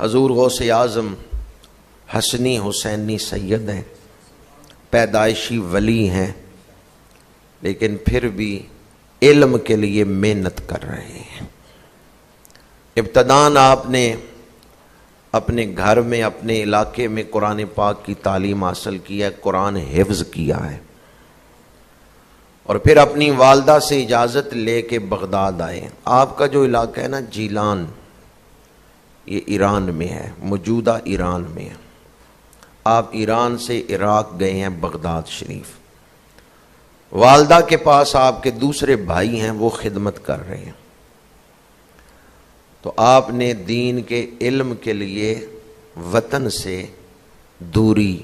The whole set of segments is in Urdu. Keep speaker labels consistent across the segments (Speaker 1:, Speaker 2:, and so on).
Speaker 1: حضور غوث اعظم حسنی حسینی سید ہیں، پیدائشی ولی ہیں، لیکن پھر بھی علم کے لیے محنت کر رہے ہیں۔ ابتداً آپ نے اپنے گھر میں، اپنے علاقے میں قرآن پاک کی تعلیم حاصل کی ہے، قرآن حفظ کیا ہے، اور پھر اپنی والدہ سے اجازت لے کے بغداد آئے۔ آپ کا جو علاقہ ہے نا جیلان، یہ ایران میں ہے، موجودہ ایران میں ہے۔ آپ ایران سے عراق گئے ہیں بغداد شریف۔ والدہ کے پاس آپ کے دوسرے بھائی ہیں، وہ خدمت کر رہے ہیں۔ تو آپ نے دین کے علم کے لیے وطن سے دوری،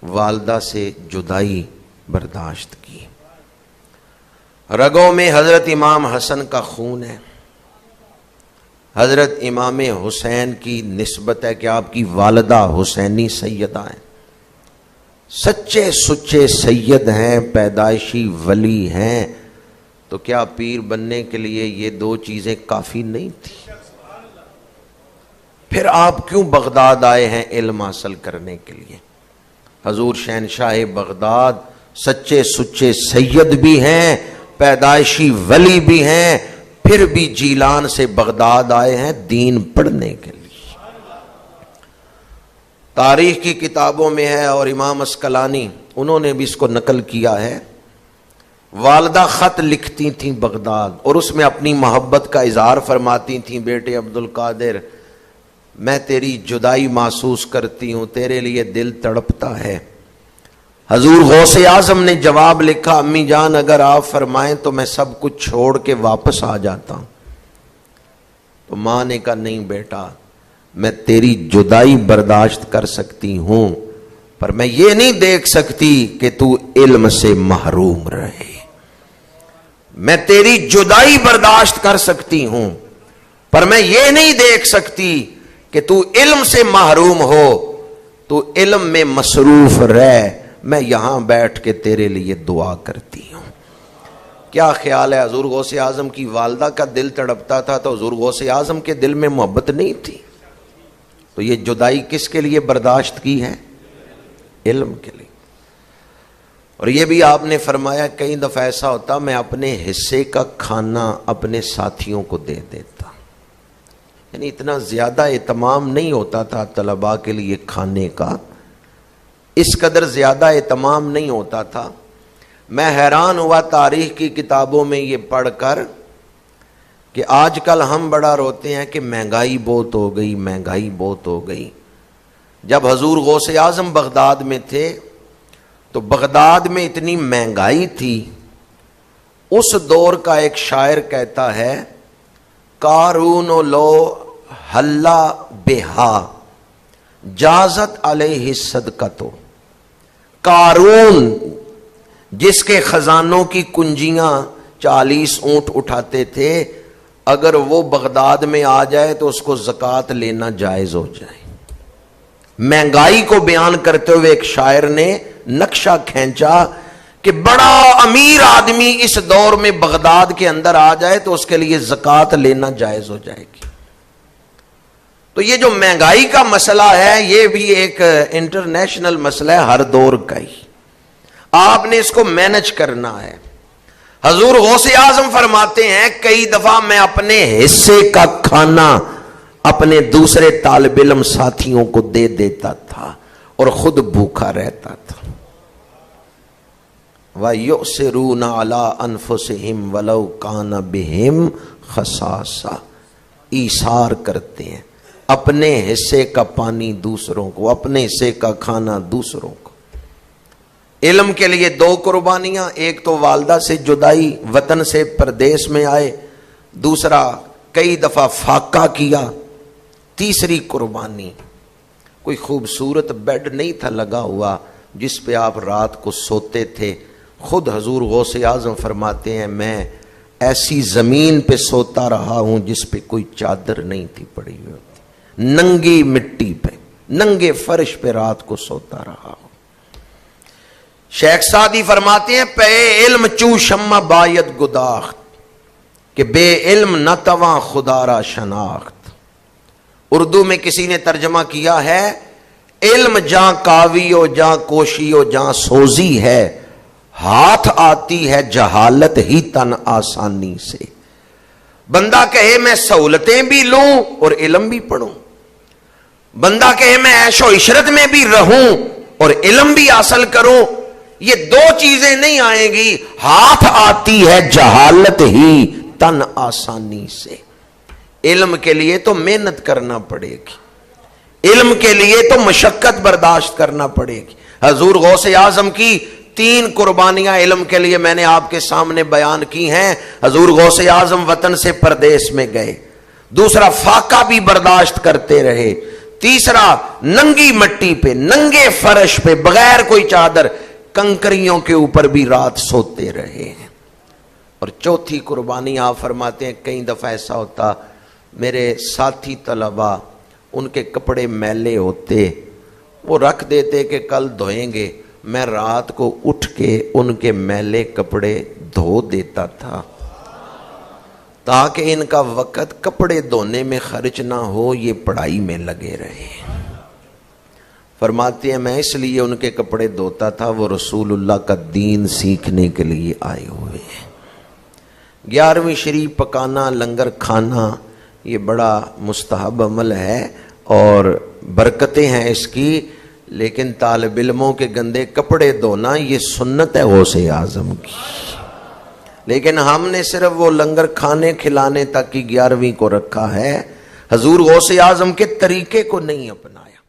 Speaker 1: والدہ سے جدائی برداشت کی۔ رگوں میں حضرت امام حسن کا خون ہے، حضرت امام حسین کی نسبت ہے کہ آپ کی والدہ حسینی سیدہ ہیں، سچے سچے سید ہیں، پیدائشی ولی ہیں۔ تو کیا پیر بننے کے لیے یہ دو چیزیں کافی نہیں تھی؟ پھر آپ کیوں بغداد آئے ہیں علم حاصل کرنے کے لیے؟ حضور شہنشاہ بغداد سچے سچے سید بھی ہیں، پیدائشی ولی بھی ہیں، پھر بھی جیلان سے بغداد آئے ہیں دین پڑھنے کے لیے۔ تاریخ کی کتابوں میں ہے، اور امام عسقلانی انہوں نے بھی اس کو نقل کیا ہے، والدہ خط لکھتی تھیں بغداد، اور اس میں اپنی محبت کا اظہار فرماتی تھیں، بیٹے عبدالقادر میں تیری جدائی محسوس کرتی ہوں، تیرے لیے دل تڑپتا ہے۔ حضور غوث اعظم نے جواب لکھا، امی جان اگر آپ فرمائیں تو میں سب کچھ چھوڑ کے واپس آ جاتا ہوں۔ تو ماں نے کہا نہیں بیٹا، میں تیری جدائی برداشت کر سکتی ہوں، پر میں یہ نہیں دیکھ سکتی کہ تو علم سے محروم رہے۔ میں تیری جدائی برداشت کر سکتی ہوں، پر میں یہ نہیں دیکھ سکتی کہ تو علم سے محروم ہو، تو علم میں مصروف رہ، میں یہاں بیٹھ کے تیرے لیے دعا کرتی ہوں۔ کیا خیال ہے، حضور غوث اعظم کی والدہ کا دل تڑپتا تھا تو حضور غوث اعظم کے دل میں محبت نہیں تھی؟ تو یہ جدائی کس کے لیے برداشت کی ہے؟ علم کے لیے۔ اور یہ بھی آپ نے فرمایا کئی دفعہ ایسا ہوتا میں اپنے حصے کا کھانا اپنے ساتھیوں کو دے دیتا، یعنی اتنا زیادہ اہتمام نہیں ہوتا تھا طلباء کے لیے کھانے کا، اس قدر زیادہ اہتمام نہیں ہوتا تھا۔ میں حیران ہوا تاریخ کی کتابوں میں یہ پڑھ کر کہ آج کل ہم بڑا روتے ہیں کہ مہنگائی بہت ہو گئی، مہنگائی بہت ہو گئی۔ جب حضور غوث اعظم بغداد میں تھے تو بغداد میں اتنی مہنگائی تھی، اس دور کا ایک شاعر کہتا ہے قارون لو حلا بہا جازت علیہ صدقتو، قارون جس کے خزانوں کی کنجیاں 40 اونٹ اٹھاتے تھے، اگر وہ بغداد میں آ جائے تو اس کو زکوٰۃ لینا جائز ہو جائے۔ مہنگائی کو بیان کرتے ہوئے ایک شاعر نے نقشہ کھینچا کہ بڑا امیر آدمی اس دور میں بغداد کے اندر آ جائے تو اس کے لیے زکوٰۃ لینا جائز ہو جائے گی۔ تو یہ جو مہنگائی کا مسئلہ ہے یہ بھی ایک انٹرنیشنل مسئلہ ہے، ہر دور کا ہی، آپ نے اس کو مینج کرنا ہے۔ حضور غوث اعظم فرماتے ہیں کئی دفعہ میں اپنے حصے کا کھانا اپنے دوسرے طالب علم ساتھیوں کو دے دیتا تھا اور خود بھوکا رہتا تھا۔ وَيُؤْثِرُونَ عَلَىٰ أَنفُسِهِمْ وَلَوْ كَانَ بِهِمْ خَصَاصَةٌ، ایثار کرتے ہیں اپنے حصے کا پانی دوسروں کو، اپنے حصے کا کھانا دوسروں کو۔ علم کے لیے دو قربانیاں، ایک تو والدہ سے جدائی، وطن سے پردیس میں آئے، دوسرا کئی دفعہ فاقہ کیا، تیسری قربانی کوئی خوبصورت بیڈ نہیں تھا لگا ہوا جس پہ آپ رات کو سوتے تھے۔ خود حضور غوث اعظم فرماتے ہیں میں ایسی زمین پہ سوتا رہا ہوں جس پہ کوئی چادر نہیں تھی پڑی ہوئی ہوتی، ننگی مٹی پہ، ننگے فرش پہ رات کو سوتا رہا ہوں۔ شیخ سعدی فرماتے ہیں پے علم چو شمع باید گداخت کہ بے علم نہ تواں خدا را شناخت، اردو میں کسی نے ترجمہ کیا ہے علم جاں کاوی و جاں کوشی و جاں سوزی ہے، ہاتھ آتی ہے جہالت ہی تن آسانی سے۔ بندہ کہے میں سہولتیں بھی لوں اور علم بھی پڑھوں، بندہ کہے میں عیش و عشرت میں بھی رہوں اور علم بھی حاصل کروں، یہ دو چیزیں نہیں آئیں گی۔ ہاتھ آتی ہے جہالت ہی تن آسانی سے۔ علم کے لیے تو محنت کرنا پڑے گی، علم کے لیے تو مشقت برداشت کرنا پڑے گی۔ حضور غوث اعظم کی 3 قربانیاں علم کے لیے میں نے آپ کے سامنے بیان کی ہیں۔ حضور غوث اعظم وطن سے پردیس میں گئے، دوسرا فاقہ بھی برداشت کرتے رہے، تیسرا ننگی مٹی پہ، ننگے فرش پہ، بغیر کوئی چادر، کنکریوں کے اوپر بھی رات سوتے رہے ہیں۔ اور چوتھی قربانی آپ فرماتے ہیں کئی دفعہ ایسا ہوتا میرے ساتھی طلبہ ان کے کپڑے میلے ہوتے، وہ رکھ دیتے کہ کل دھوئیں گے، میں رات کو اٹھ کے ان کے میلے کپڑے دھو دیتا تھا تاکہ ان کا وقت کپڑے دھونے میں خرچ نہ ہو، یہ پڑھائی میں لگے رہے۔ فرماتے ہیں میں اس لیے ان کے کپڑے دھوتا تھا، وہ رسول اللہ کا دین سیکھنے کے لیے آئے ہوئے ہیں۔ 11ویں شریف پکانا، لنگر کھانا، یہ بڑا مستحب عمل ہے اور برکتیں ہیں اس کی، لیکن طالب علموں کے گندے کپڑے دھونا یہ سنت ہے غوث اعظم کی۔ لیکن ہم نے صرف وہ لنگر کھانے کھلانے تک کی 11ویں کو رکھا ہے، حضور غوث اعظم کے طریقے کو نہیں اپنایا۔